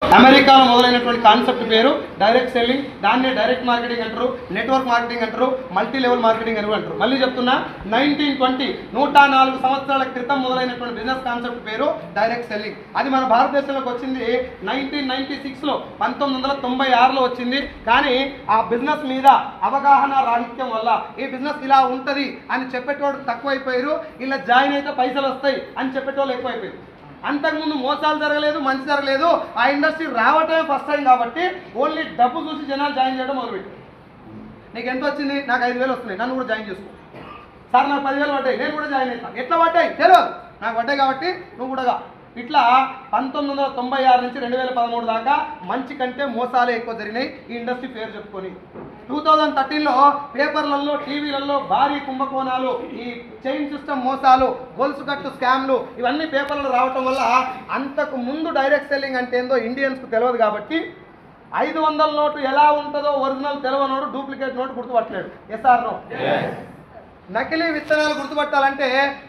అమెరికాలో మొదలైనటువంటి కాన్సెప్ట్ పేరు డైరెక్ట్ సెల్లింగ్. దాన్నే డైరెక్ట్ మార్కెటింగ్ అంటారు, నెట్వర్క్ మార్కెటింగ్ అంటారు, మల్టీ లెవెల్ మార్కెటింగ్ అని అంటారు. మళ్ళీ చెప్తున్నా, 1920 104 సంవత్సరాల క్రితం మొదలైనటువంటి బిజినెస్ కాన్సెప్ట్ పేరు డైరెక్ట్ సెల్లింగ్. అది మన భారతదేశంలోకి వచ్చింది 1996లో, 1996లో వచ్చింది. కానీ ఆ బిజినెస్ మీద అవగాహన రాహిత్యం వల్ల ఈ బిజినెస్ ఇలా ఉంటుంది అని చెప్పేటోడు తక్కువైపోయారు, ఇలా జాయిన్ అయితే పైసలు వస్తాయి అని చెప్పేటోళ్ళు ఎక్కువైపోయారు. అంతకుముందు మోసాలు జరగలేదు, మంచి జరగలేదు. ఆ ఇండస్ట్రీ రావటమే ఫస్ట్ టైం కాబట్టి ఓన్లీ డబ్బు చూసి జనాలు జాయిన్ చేయడం మొదలుపెట్టారు. నీకు ఎంత వచ్చింది? నాకు 5,000 వస్తున్నాయి, నన్ను కూడా జాయిన్ చేసుకో. సార్ నాకు 10,000 పడ్డాయి, నేను కూడా జాయిన్ అవుతాను. ఎట్లా పడ్డాయి తెలియదు, నాకు పడ్డాయి కాబట్టి నువ్వు కూడా. ఇట్లా 1996 నుంచి 2013 దాకా మంచి కంటే మోసాలే ఎక్కువ జరిగినాయి ఈ ఇండస్ట్రీ పేరు చెప్పుకొని. 2013లో పేపర్లలో, టీవీలలో భారీ కుంభకోణాలు, ఈ చైన్ సిస్టమ్ మోసాలు, గొలుసు కట్టు స్కామ్లు ఇవన్నీ పేపర్లలో రావటం వల్ల అంతకు ముందు డైరెక్ట్ సెల్లింగ్ అంటే ఏందో ఇండియన్స్కు తెలియదు కాబట్టి 500 నోటు ఎలా ఉంటుందో ఒరిజినల్ తెలియనోడు డూప్లికేట్ నోటు గుర్తుపట్టలేడు. Yes or no? నకిలీ విత్తనాలు గుర్తుపట్టాలంటే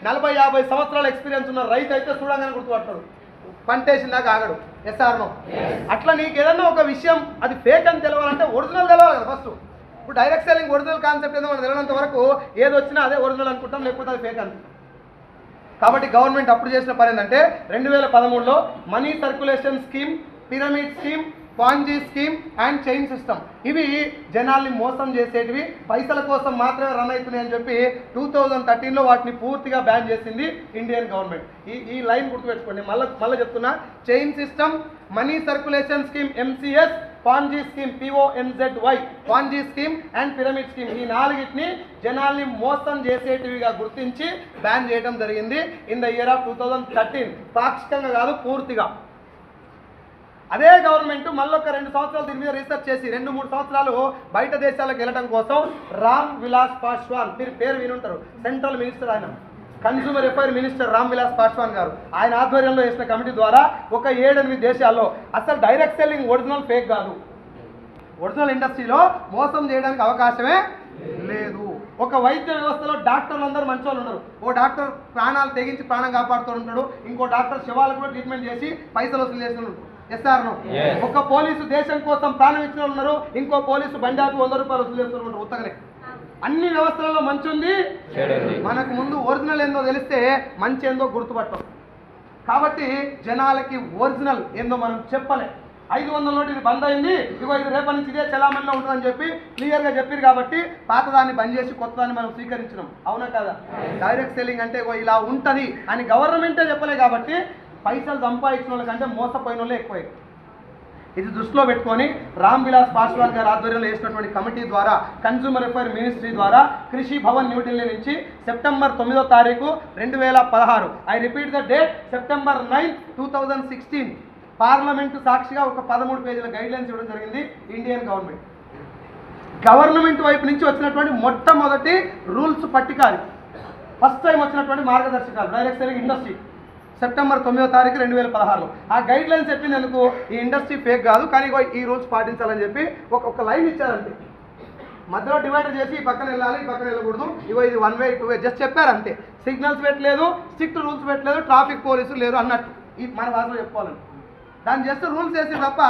40-50 సంవత్సరాల ఎక్స్పీరియన్స్ ఉన్న రైతు అయితే చూడంగానే గుర్తుపట్టాడు, పంటేసిందాక ఆగడు. SR no? అట్లా నీకు ఏదన్నా ఒక విషయం అది ఫేక్ అని తెలవాలంటే ఒరిజినల్ తెలవాలి కదా ఫస్ట్. ఇప్పుడు డైరెక్ట్ సెల్లింగ్ ఒరిజినల్ కాన్సెప్ట్ ఏదో మనం తెలియనంత వరకు ఏది వచ్చినా అదే ఒరిజినల్ అనుకుంటాం, లేకపోతే అది ఫేక్ అనుకుంటాం. కాబట్టి గవర్నమెంట్ అప్పుడు చేసిన పని ఏంటంటే 2013లో money circulation scheme, pyramid scheme, ponzi scheme and chain system, ఇవి జనాల్ని మోసం చేసేటివి, పైసల కోసం మాత్రమే రన్ అవుతున్నాయి అని చెప్పి 2013లో వాటిని పూర్తిగా బ్యాన్ చేసింది ఇండియన్ గవర్నమెంట్. ఈ లైన్ గుర్తుపెట్టుకోండి. మళ్ళీ చెప్తున్నా, chain system, money circulation scheme MCS, Ponzi scheme PONZY, Ponzi scheme and pyramid scheme, ఈ 4టిని జనాల్ని మోసం చేసేటివిగా గుర్తించి బ్యాన్ చేయడం జరిగింది ఇన్ ద ఇయర్ ఆఫ్ 2013. పాక్షికంగా కాదు, పూర్తిగా. అదే గవర్నమెంట్ మళ్ళొక 2 సంవత్సరాలు దీని మీద రీసెర్చ్ చేసి 2-3 సంవత్సరాలు బయట దేశాలకు వెళ్ళడం కోసం రామ్ విలాస్ పాస్వాన్, మీరు పేరు వినుంటారు, సెంట్రల్ మినిస్టర్, ఆయన consumer affair minister Ram Vilas Paswan గారు, ఆయన ఆధ్వర్యంలో చేసిన కమిటీ ద్వారా ఒక 7-8 దేశాల్లో అసలు డైరెక్ట్ సెల్లింగ్ ఒరిజినల్ ఫేక్ కాదు, ఒరిజినల్ ఇండస్ట్రీలో మోసం చేయడానికి అవకాశమే లేదు. ఒక వైద్య వ్యవస్థలో డాక్టర్లు అందరూ మంచి వాళ్ళు ఉన్నారు. ఓ డాక్టర్ ప్రాణాలు తెగించి ప్రాణం కాపాడుతూ ఉంటాడు, ఇంకో డాక్టర్ శవాలకు కూడా ట్రీట్మెంట్ చేసి పైసలు వసూలు చేస్తూ ఉంటాడు. SR no? ఒక పోలీసు దేశం కోసం ప్రాణం ఇచ్చిన ఉన్నారు, ఇంకో పోలీసు బండాకు 100 రూపాయలు వసూలు చేస్తున్నారు ఉత్తగనే. అన్ని వ్యవస్థలలో మంచి ఉంది, మనకు ముందు ఒరిజినల్ ఏందో తెలిస్తే మంచి ఏందో గుర్తుపట్టం. కాబట్టి జనాలకి ఒరిజినల్ ఏందో మనం చెప్పలే. 500 నోటు ఇది బంద్ అయింది, ఇగో ఇది రేపటి నుంచి ఇదే చలామణిలో ఉంటుందని చెప్పి క్లియర్గా చెప్పారు కాబట్టి పాతదాన్ని బంద్ చేసి కొత్తదాన్ని మనం స్వీకరించినాం. అవునా కదా? డైరెక్ట్ సెల్లింగ్ అంటే ఇగో ఇలా ఉంటుంది అని గవర్నమెంటే చెప్పలే కాబట్టి పైసలు సంపాదించిన వాళ్ళకంటే మోసపోయిన వాళ్ళే ఎక్కువ. ఇది దృష్టిలో పెట్టుకొని రామ్ విలాస్ పాస్వాన్ గారి ఆధ్వర్యంలో వేసినటువంటి కమిటీ ద్వారా కన్స్యూమర్ అఫైర్ మినిస్ట్రీ ద్వారా కృషి భవన్ న్యూఢిల్లీ నుంచి సెప్టెంబర్ 9వ తారీఖు 2016, I repeat the date, September 9, 2016, parliament సాక్షిగా ఒక 13 పేజీల గైడ్లైన్స్ ఇవ్వడం జరిగింది ఇండియన్ గవర్నమెంట్. గవర్నమెంట్ వైపు నుంచి వచ్చినటువంటి మొట్టమొదటి రూల్స్ పట్టిక, ఫస్ట్ టైం వచ్చినటువంటి మార్గదర్శకాలు డైరెక్ట్ సెల్లింగ్ ఇండస్ట్రీ, సెప్టెంబర్ 9వ తారీఖు 2016లో. ఆ గైడ్ లైన్స్ చెప్పినందుకు ఈ ఇండస్ట్రీ ఫేక్ కాదు, కానీ ఈ రూల్స్ పాటించాలని చెప్పి ఒక లైన్ ఇచ్చారంటే మధ్యలో డివైడర్ చేసి ఈ పక్కన వెళ్ళాలి, ఈ పక్కన వెళ్ళకూడదు, ఇగో ఇది 1 వే 2 వే జస్ట్ చెప్పారంతే. సిగ్నల్స్ పెట్టలేదు, స్ట్రిక్ట్ రూల్స్ పెట్టలేదు, ట్రాఫిక్ పోలీసులు లేరు అన్నట్టు ఈ మన భాషలో చెప్పుకోవాలండి. దాన్ని చేస్తే రూల్స్ వేసి తప్ప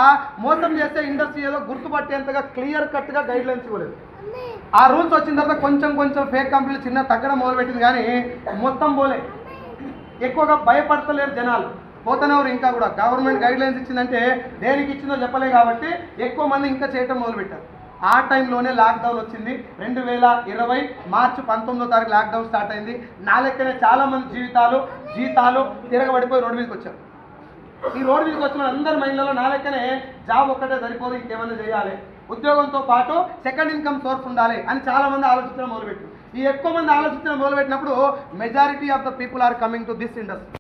మోసం చేస్తే ఇండస్ట్రీ ఏదో గుర్తుపట్టేంతగా క్లియర్ కట్గా గైడ్ లైన్స్ ఇవ్వలేదు. ఆ రూల్స్ వచ్చిన తర్వాత కొంచెం ఫేక్ కంపెనీలు చిన్న తగ్గడం మొదలుపెట్టింది, కానీ మొత్తం పోలే. ఎక్కువగా భయపడతలేరు జనాలు, పోతనెవరు ఇంకా కూడా. గవర్నమెంట్ గైడ్ లైన్స్ ఇచ్చిందంటే దేనికి ఇచ్చిందో చెప్పలే కాబట్టి ఎక్కువ మంది ఇంకా చేయటం మొదలుపెట్టారు. ఆ టైంలోనే లాక్డౌన్ వచ్చింది. 2020 మార్చి 19వ తారీఖు లాక్డౌన్ స్టార్ట్ అయింది. నా లెక్కనే చాలామంది జీతాలు తిరగబడిపోయి రోడ్డు మీదకి వచ్చారు. ఈ రోడ్డు మీదకి వచ్చిన అందరి మైండ్లలో నా లెక్కనే జాబ్ ఒక్కటే సరిపోదు, ఇంకేమైనా చేయాలి, ఉద్యోగంతో పాటు సెకండ్ ఇన్కమ్ సోర్స్ ఉండాలి అని చాలామంది ఆలోచించడం మొదలుపెట్టారు. ఈ ఎక్కువ మంది ఆలోచించడం మొదలుపెట్టినప్పుడు majority of the people are coming to this industry.